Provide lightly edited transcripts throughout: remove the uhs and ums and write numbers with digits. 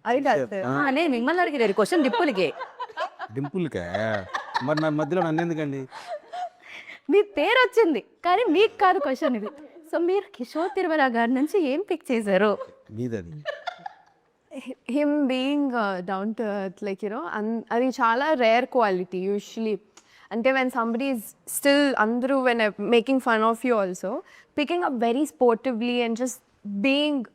అది కాదు సార్. నేను మిమ్మల్ని అడిగిన క్వశ్చన్ డిప్పులకి. డింపుల్కా మరి నా మధ్యలో నన్ను ఎందుకండి? మీ పేరు వచ్చింది కానీ మీకు కాదు క్వశ్చన్ ఇది. సో మీరు కిషోర్ తిరుమల గారి నుంచి ఏం పిక్ చేశారు? మీదది him being down to earth like you know అది చాలా రేర్ క్వాలిటీ యూజువలీ. అంటే వెన్ సంబడి ఈజ్ స్టిల్ అందరూ when making fun of you also picking up very sportively and just being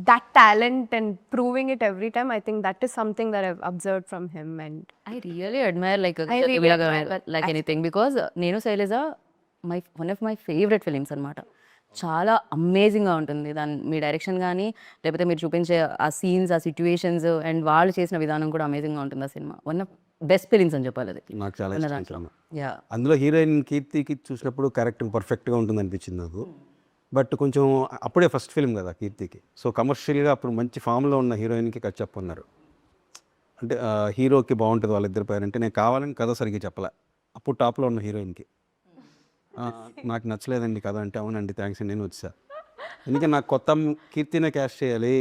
that talent and proving it every time, I think that is something that I've observed from him. And I really admire really admire. anything because Nenu Sailaja one of my favourite films అనమాట. చాలా అమేజింగ్గా ఉంటుంది దాని మీ direction కానీ లేకపోతే మీరు చూపించే ఆ scenes ఆ సిచ్యువేషన్స్ అండ్ వాళ్ళు చేసిన విధానం కూడా అమేజింగ్గా ఉంటుంది. ఆ cinema one of best films అని చెప్పాలి అది. నాకు చాలా ఉన్న ఇష్టం దాంట్లో. సినిమా. యా అందులో హీరోయిన్ కీర్తికి చూసినప్పుడు క్యారెక్టర్ పర్ఫెక్ట్గా ఉంటుంది అనిపించింది నాకు. బట్ కొంచెం అప్పుడే ఫస్ట్ ఫిల్మ్ కదా కీర్తికి. సో కమర్షియల్గా అప్పుడు మంచి ఫామ్లో ఉన్న హీరోయిన్కి కట్ చెప్పన్నారు. అంటే హీరోకి బాగుంటుంది వాళ్ళిద్దరి పేరు అంటే నేను కావాలని కథ సరిగ్గా చెప్పలే. అప్పుడు టాప్లో ఉన్న హీరోయిన్కి నాకు నచ్చలేదండి కథ అంటే అవునండి థ్యాంక్స్ అండి నేను వచ్చా. ఎందుకంటే నాకు కొత్త కీర్తినే క్యాస్ట్ చేయాలి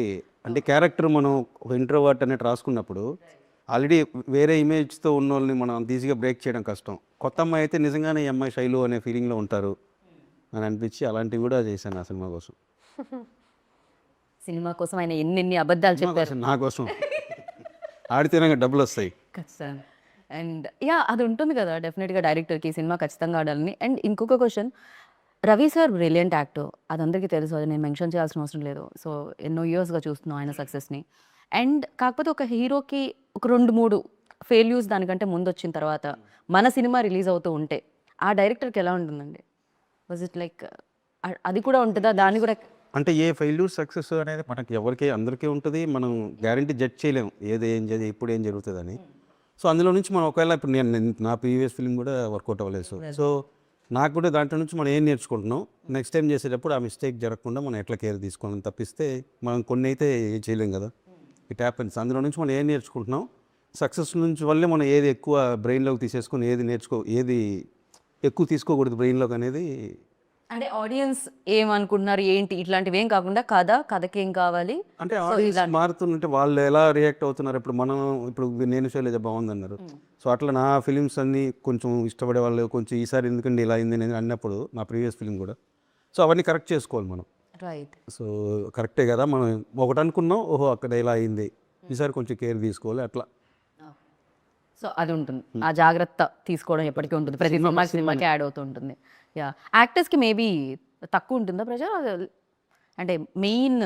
అంటే క్యారెక్టర్ మనం ఒక ఇంట్రోవర్ట్ అనేది రాసుకున్నప్పుడు ఆల్రెడీ వేరే ఇమేజ్తో ఉన్న వాళ్ళని మనం అంత ఈజీగా బ్రేక్ చేయడం కష్టం. కొత్త అమ్మాయి అయితే నిజంగానే ఈ అమ్మాయి శైలు అనే ఫీలింగ్లో ఉంటారు అని అనిపించి అలాంటివి కూడా చేశాను ఆ సినిమా కోసం. సినిమా కోసం ఆయన ఎన్ని అబద్ధాలు చెప్పారు. నా కోసం ఆడితేనే డబ్బులు వస్తాయి. ఖచ్చితంగా. అండ్ యా అది ఉంటుంది కదా డెఫినెట్గా డైరెక్టర్కి సినిమా ఖచ్చితంగా ఆడాలని. అండ్ ఇంకొక question, Ravi sir brilliant actor అది అందరికీ తెలుసు, అది నేను మెన్షన్ చేయాల్సిన అవసరం లేదు. సో ఎన్నో ఇయర్స్గా చూస్తున్నాం ఆయన సక్సెస్ని. అండ్ కాకపోతే ఒక హీరోకి ఒక 2-3 ఫెయిల్యూర్స్ దానికంటే ముందు వచ్చిన తర్వాత మన సినిమా రిలీజ్ అవుతూ ఉంటే ఆ డైరెక్టర్కి ఎలా ఉంటుందండి? వాజ్ ఇట్ లైక్ అది కూడా ఉంటుందా? దాన్ని కూడా అంటే ఏ ఫెయిల్యూర్ సక్సెస్ అనేది మనకి ఎవరికి అందరికీ ఉంటుంది. మనం గ్యారంటీ జడ్జ్ చేయలేము ఇప్పుడు ఏం జరుగుతుందని. సో అందులో నుంచి మనం ఒకవేళ ఇప్పుడు నా ప్రీవియస్ ఫిల్మ్ కూడా వర్కౌట్ అవ్వలేదు. సో నాకు కూడా దాంట్లో నుంచి మనం ఏం నేర్చుకుంటున్నాం, నెక్స్ట్ టైం చేసేటప్పుడు ఆ మిస్టేక్ జరగకుండా మనం ఎట్లా కేర్ తీసుకోవాలని తప్పిస్తే మనం కొన్ని అయితే ఏం చేయలేం కదా. It happens. అందులో నుంచి మనం ఏం నేర్చుకుంటున్నాం, సక్సెస్ నుంచి వల్లే మనం ఏది ఎక్కువ బ్రెయిన్లోకి తీసేసుకొని ఏది ఎక్కువ తీసుకోకూడదు బ్రెయిన్లోకి అనేది. అంటే ఆడియన్స్ ఏమనుకుంటున్నారు ఏంటి ఇట్లాంటివి ఏం కాకుండా కథకి ఏం కావాలి అంటే ఆడియన్స్ మారుతుంటే వాళ్ళు ఎలా రియాక్ట్ అవుతున్నారు. ఇప్పుడు నేను శైలజ బాగుందన్నారు. సో అట్లా నా ఫిలిమ్స్ అన్నీ కొంచెం ఇష్టపడే వాళ్ళు కొంచెం ఈసారి ఎందుకండి ఇలా అయింది అని అన్నప్పుడు నా ప్రీవియస్ ఫిలిం కూడా సో అవన్నీ కరెక్ట్ చేసుకోవాలి మనం. రైట్. సో కరెక్టే కదా మనం ఒకటి అనుకున్నాం, ఓహో అక్కడ ఇలా అయింది, ఈసారి కొంచెం కేర్ తీసుకోవాలి అట్లా. సో అది ఉంటుంది, ఆ జాగ్రత్త తీసుకోవడం ఎప్పటికీ ఉంటుంది, ప్రతి సినిమాకి యాడ్ అవుతూ ఉంటుంది. యా యాక్టర్స్కి మేబీ తక్కువ ఉంటుందా ప్రెషర్? అంటే మెయిన్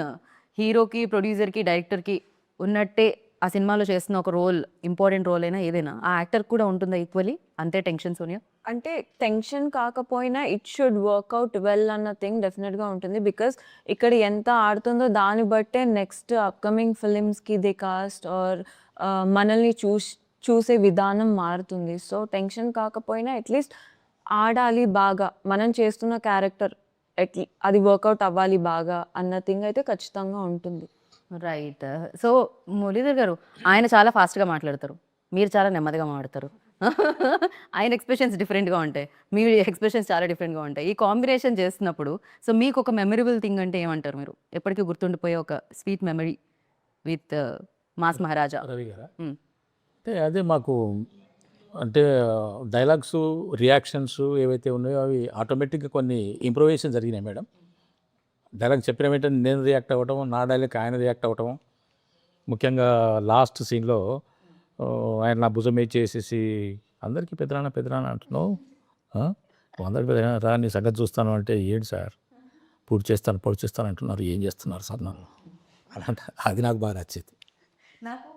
హీరోకి ప్రొడ్యూసర్కి డైరెక్టర్కి ఉన్నట్టే ఆ సినిమాలో చేస్తున్న ఒక రోల్ ఇంపార్టెంట్ రోల్ అయినా ఏదైనా ఆ యాక్టర్ కూడా ఉంటుందా ఈక్వల్లీ అంతే టెన్షన్స్ ఉన్నాయా? అంటే టెన్షన్ కాకపోయినా ఇట్ షుడ్ వర్క్అవుట్ వెల్ అన్న థింగ్ డెఫినెట్గా ఉంటుంది. బికాస్ ఇక్కడ ఎంత ఆడుతుందో దాన్ని బట్టే నెక్స్ట్ అప్కమింగ్ ఫిలిమ్స్కి దే కాస్ట్ ఆర్ మనల్ని చూసే విధానం మారుతుంది. సో టెన్షన్ కాకపోయినా అట్లీస్ట్ ఆడాలి బాగా, మనం చేస్తున్న క్యారెక్టర్ అది వర్కౌట్ అవ్వాలి బాగా అన్న థింగ్ అయితే ఖచ్చితంగా ఉంటుంది. రైట్. సో మురళీధర్ గారు ఆయన చాలా ఫాస్ట్గా మాట్లాడతారు, మీరు చాలా నెమ్మదిగా మాట్లాడతారు. ఆయన ఎక్స్ప్రెషన్స్ డిఫరెంట్గా ఉంటాయి, మీ ఎక్స్ప్రెషన్స్ చాలా డిఫరెంట్గా ఉంటాయి. ఈ కాంబినేషన్ చేస్తున్నప్పుడు సో మీకు ఒక మెమరబుల్ థింగ్ అంటే ఏమంటారు? మీరు ఎప్పటికీ గుర్తుండిపోయే ఒక స్వీట్ మెమరీ విత్ మాస్ మహారాజా. రవి గారా? అంటే అదే మాకు అంటే డైలాగ్స్ రియాక్షన్స్ ఏవైతే ఉన్నాయో అవి ఆటోమేటిక్గా కొన్ని ఇంప్రూవేషన్ జరిగినాయి మేడం. డైలాగ్ చెప్పిన వెంటనే నేను రియాక్ట్ అవ్వటం, నా డైలాగ్ ఆయన రియాక్ట్ అవ్వటం. ముఖ్యంగా లాస్ట్ సీన్లో ఆయన నా భుజం మీద చేసేసి అందరికీ పెద్దనాన్న అంటున్నావు, అందరికి పెద్దనాన్న రా నీ సంగతి చూస్తాను అంటే ఏంటి సార్ పూర్తి చేస్తాను అంటున్నారు, ఏం చేస్తున్నారు సార్ నన్ను అలాంటి అది నాకు బాగా నచ్చింది. నాకు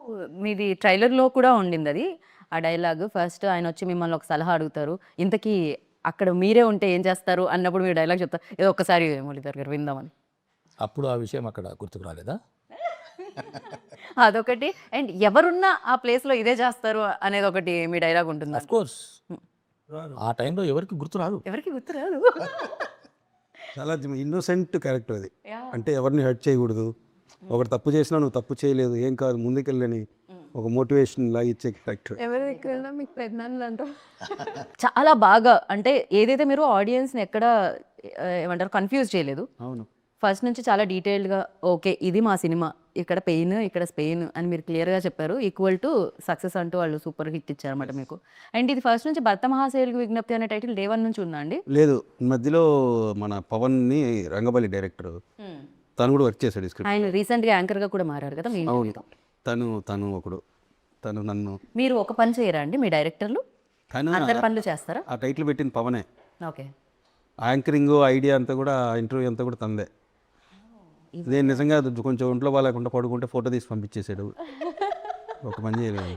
మీది ట్రైలర్లో కూడా ఉండింది అది ఆ డైలాగ్. ఫస్ట్ ఆయన వచ్చి మిమ్మల్ని ఒక సలహా అడుగుతారు, ఇంతకీ అక్కడ మీరే ఉంటే ఏం చేస్తారు అన్నప్పుడు మీరు డైలాగ్ చెప్తారు, ఏదో ఒక్కసారి మురళీధర్ గారు విందామని. అప్పుడు ఆ విషయం అక్కడ గుర్తుకు రాలేదా? అదొకటి. అండ్ ఎవరున్నా ఆ ప్లేస్లో ఇదే చేస్తారు అనేది ఒకటి మీ డైలాగ్ ఉంటుంది. అఫ్ కోర్స్ ఆ టైంలో ఎవరికి గుర్తురాదు. చాలా ఇన్నోసెంట్ క్యారెక్టర్ అది. అంటే ఎవరిని హర్ట్ చేయకూడదు, ఒకటి తప్పు చేసినా నువ్వు తప్పు చేయలేదు ఏం కాదు ముందుకెళ్ళని ఒక మోటివేషన్ లాగా ఇచ్చే క్యారెక్టర్. ఎవరి దగ్గర మీకు పెద్దనాన్నలు అంటారు. చాలా బాగా అంటే ఏదైతే మీరు ఆడియన్స్ని ఎక్కడ ఏమంటారు కన్ఫ్యూజ్ చేయలేదు. అవును. ఫస్ట్ నుంచి చాలా డీటెయిల్డ్గా ఓకే ఇది మా సినిమా ఇక్కడ పెయిన్ ఇక్కడ స్పెయిన్ అని మీరు క్లియర్గా చెప్పారు. ఈక్వల్ టు సక్సెస్ అంటూ వాళ్ళు సూపర్ హిట్ ఇచ్చారన్నమాట మీకు. అండ్ ఇది ఫస్ట్ నుంచి భర్త మహాశయులకు విజ్ఞప్తి అనే టైటిల్ డే 1 నుంచి ఉందా అండి? లేదు, మధ్యలో మన పవన్ని రంగబలి డైరెక్టర్ తను కూడా వర్క్ చేశాడు స్క్రిప్ట్. ఆయన రీసెంట్గా యాంకర్గా కూడా మారారు కదా మీ అవును, తను ఒకడు, తను నన్ను మీరు ఒక పని చేయరా అండి మీ డైరెక్టర్లు? తను అందరి పనులు చేస్తారా? ఆ టైటిల్ పెట్టింది పవనే. ఓకే. యాంకరింగ్ ఐడియా అంతా కూడా, ఇంటర్వ్యూ అంతా కూడా తందే. నేను నిజంగా కొంచెం ఒంట్లో బాగాలేకుండా పడుకుంటే ఫోటో తీసి పంపించేసాడు. ఒక పని చేయలేదు.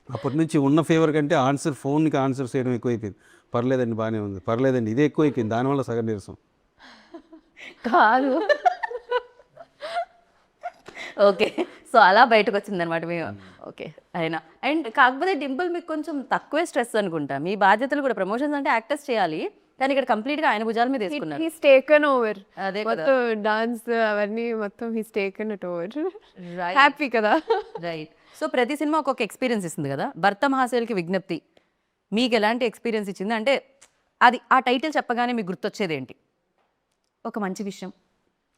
అప్పటి నుంచి ఉన్న ఫేవర్ కంటే ఫోన్కి ఆన్సర్ చేయడం ఎక్కువైపోయింది. పర్లేదండి, బాగానే ఉంది, పర్లేదండి, ఇదే ఎక్కువైపోయింది. దానివల్ల సగం నీరసం. కాదు, ఓకే. సో అలా బయటకు వచ్చిందనమాట మేము. ఓకే అయినా అండ్ కాకపోతే డింపుల్ మీకు కొంచెం తక్కువే స్ట్రెస్ అనుకుంటా. మీ బాధ్యతలు కూడా ప్రమోషన్స్ అంటే యాక్టర్స్ చేయాలి, కానీ ఇక్కడ కంప్లీట్గా ఆయన భుజాల మీద వేసుకున్నారు. He's taken over. అదే మొత్తం డాన్స్ అవన్నీ మొత్తం he's taken it over. Happy కదా. రైట్. సో ప్రతి సినిమా ఒక్కొక్క ఎక్స్పీరియన్స్ ఇస్తుంది కదా. భర్త మహాశయులకి విజ్ఞప్తి మీకు ఎలాంటి ఎక్స్పీరియన్స్ ఇచ్చింది? అంటే అది ఆ టైటిల్ చెప్పగానే మీకు గుర్తొచ్చేది ఏంటి? ఒక మంచి విషయం.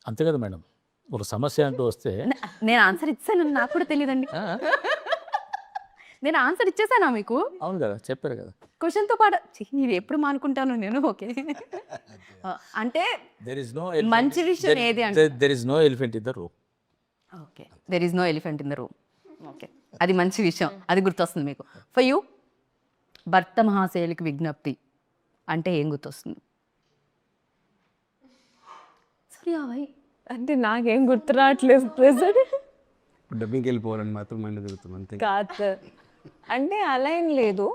అంతే కదా మేడం, ఒక సమస్య అంటూ వస్తే నేను ఆన్సర్ ఇచ్చాను, నాకు కూడా తెలియదండి. నేను ఆన్సర్ ఇచ్చేసానా మీకు? అవును కదా, చెప్పారు కదా. క్వశ్చన్తో పాటు ఇది ఎప్పుడు మానుకుంటాను నేను. ఓకే అంటే మంచి విషయం ఏది అంటే there is no elephant in the room. Okay, there is no elephant in the room. Okay, అది మంచి విషయం, అది గుర్తొస్తుంది మీకు. ఫర్ యూ, భర్త మహాశయులకి విజ్ఞప్తి అంటే ఏం గుర్తొస్తుంది? సరే అంటే నాకేం గుర్తు రావట్లేదు ప్రెసెంట్. డబ్బింగ్కి వెళ్ళిపోవాలని మాత్రం మైండ్ తిరుగుతుంది అంతే. కాదు సార్, అంటే అలా ఏం లేదు.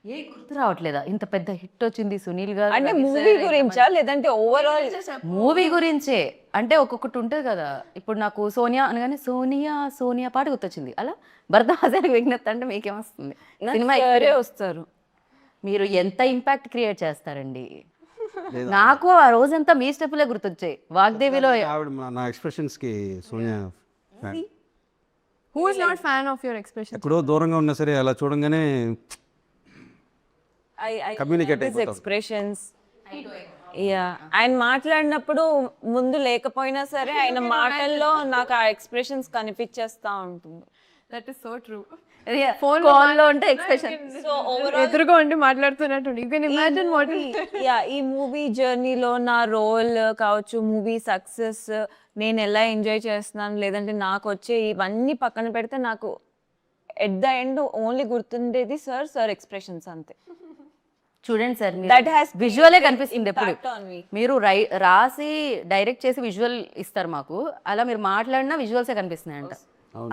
ఏ గుర్తు రావట్లేదా? ఇంత పెద్ద హిట్ వచ్చింది సునీల్ గారు అంటే మూవీ గురించా లేదంటే ఓవరాల్? మూవీ గురించే. అంటే ఒక్కొక్కటి ఉంటుంది కదా. ఇప్పుడు నాకు సోనియా అనగానే సోనియా పాట గుర్తొచ్చింది. అలా భర్త మహాశయులకి విజ్ఞప్తి అంటే మీకేమొస్తుంది? సినిమా వస్తారు. మీరు ఎంత ఇంపాక్ట్ క్రియేట్ చేస్తారండి. నాకు ఆ రోజంతా మీ స్టెప్లే గుర్తొచ్చాయి. వాగ్దేవిలో ఆవిడ నా ఎక్స్ప్రెషన్స్కి Sonia fan. Who is not fan of your expression? ఎక్కడో దూరంగా ఉన్నా సరే అలా చూడంగానే Communicate అయిపోతాం. ఎక్స్ప్రెషన్స్. యా, ఆయన మాట్లాడినప్పుడు ముందు లేకపోయినా సరే ఆయన మాటల్లో నాకు ఆ ఎక్స్ప్రెషన్స్ కనిపించేస్తా ఉంటుంది. That is so true. ఫోన్లో ఉంటే ఎక్స్ప్రెషన్. సో ఓవరాల్ ఎదురుగా ఉండి మాట్లాడుతున్నట్టు you can imagine what yeah, ఈ మూవీ జర్నీలో నా రోల్ కావచ్చు, మూవీ సక్సెస్, నేను ఎలా ఎంజాయ్ చేస్తున్నాను, లేదంటే నాకు వచ్చే ఇవన్నీ పక్కన పెడితే నాకు ఎట్ ద ఎండ్ ఓన్లీ గుర్తుండేది సార్ ఎక్స్ప్రెషన్స్ అంతే. చూడండి సార్, That has విజువలే కనిపిస్తుంది ఎప్పుడు. impact on me. మీరు రాసి డైరెక్ట్ చేసి విజువల్ ఇస్తారు మాకు, అలా మీరు మాట్లాడినా విజువల్సే కనిపిస్తున్నాయి అంట.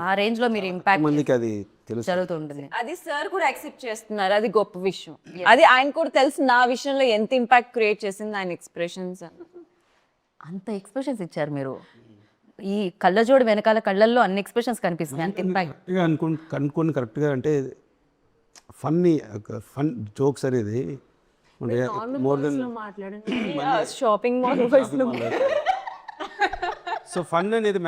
ఆ రేంజ్ లో మీరు ఇంపాక్ట్ మందికి అది తెలుసు. జరుగుతూ ఉంటుంది. అది సార్ కూడా యాక్సెప్ట్ చేస్తున్నారు, అది గొప్ప విషయం. అది ఆయన కూడా తెలుసు నా విషయంలో ఎంత ఇంపాక్ట్ క్రియేట్ చేసింది ఆయన ఎక్స్ప్రెషన్స్. అంత ఎక్స్ప్రెషన్స్ ఇచ్చారు మీరు. ఈ కళ్ళజోడు వెనకాల కళ్ళల్లో అన్ని ఎక్స్ప్రెషన్స్ కనిపిస్తున్నాయి, అంత ఇంపాక్ట్. కరెక్ట్గా కనుక్కొని కరెక్ట్గా అంటే ఫన్ జోక్స్ అనేది more than shopping mall so fun అనేది